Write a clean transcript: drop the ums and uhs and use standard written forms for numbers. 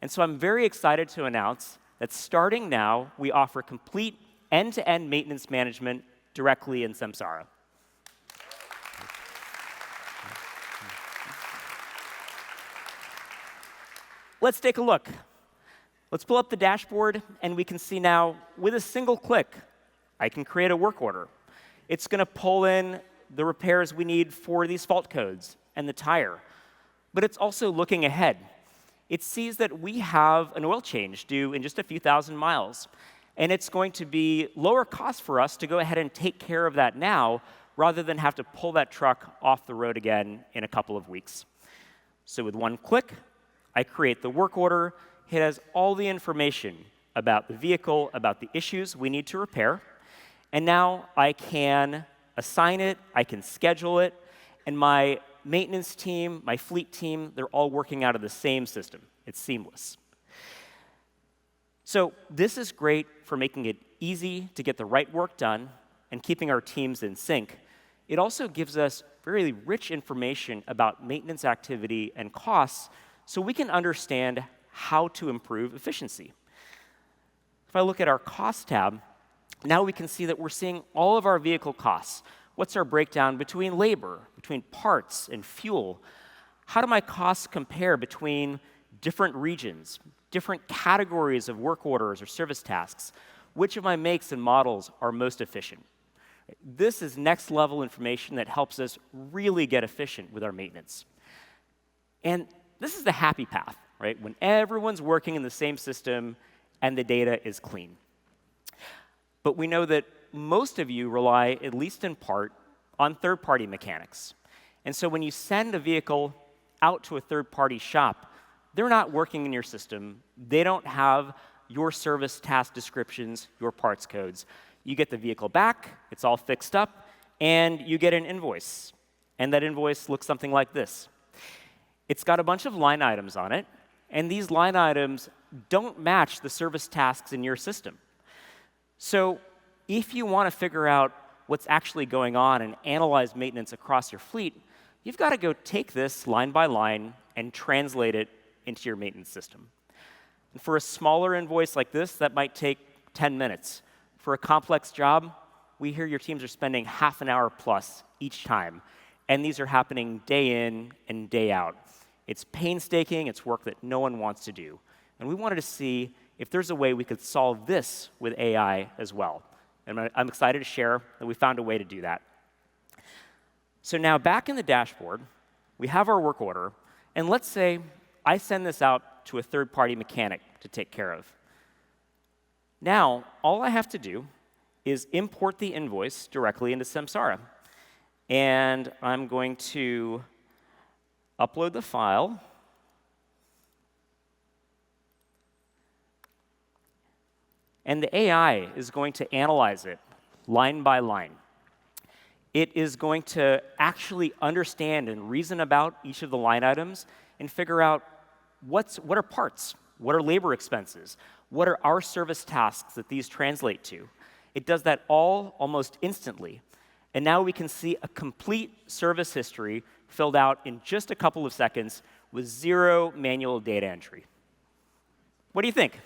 And so I'm very excited to announce that starting now, we offer complete end-to-end maintenance management directly in Samsara. Let's take a look. Let's pull up the dashboard, and we can see now, with a single click, I can create a work order. It's going to pull in the repairs we need for these fault codes and the tire. But it's also looking ahead. It sees that we have an oil change due in just a few thousand miles. And it's going to be lower cost for us to go ahead and take care of that now, rather than have to pull that truck off the road again in a couple of weeks. So with one click, I create the work order. It has all the information about the vehicle, about the issues we need to repair. And now I can assign it, I can schedule it, and my maintenance team, my fleet team, they're all working out of the same system. It's seamless. So this is great for making it easy to get the right work done and keeping our teams in sync. It also gives us very rich information about maintenance activity and costs, so we can understand how to improve efficiency. If I look at our cost tab, now we can see that we're seeing all of our vehicle costs. What's our breakdown between labor, between parts and fuel? How do my costs compare between different regions, different categories of work orders or service tasks? Which of my makes and models are most efficient? This is next level information that helps us really get efficient with our maintenance. And this is the happy path, right? When everyone's working in the same system and the data is clean. But we know that most of you rely, at least in part, on third-party mechanics. And so when you send a vehicle out to a third-party shop, they're not working in your system. They don't have your service task descriptions, your parts codes. You get the vehicle back, it's all fixed up, and you get an invoice. And that invoice looks something like this. It's got a bunch of line items on it, and these line items don't match the service tasks in your system. So if you want to figure out what's actually going on and analyze maintenance across your fleet, you've got to go take this line by line and translate it into your maintenance system. And for a smaller invoice like this, that might take 10 minutes. For a complex job, we hear your teams are spending half an hour plus each time. And these are happening day in and day out. It's painstaking, it's work that no one wants to do. And we wanted to see if there's a way we could solve this with AI as well. And I'm excited to share that we found a way to do that. So now back in the dashboard, we have our work order. And let's say I send this out to a third-party mechanic to take care of. Now, all I have to do is import the invoice directly into Samsara. And I'm going to upload the file. And the AI is going to analyze it line by line. It is going to actually understand and reason about each of the line items and figure out what are parts, what are labor expenses, what are our service tasks that these translate to. It does that all almost instantly. And now we can see a complete service history filled out in just a couple of seconds with zero manual data entry. What do you think?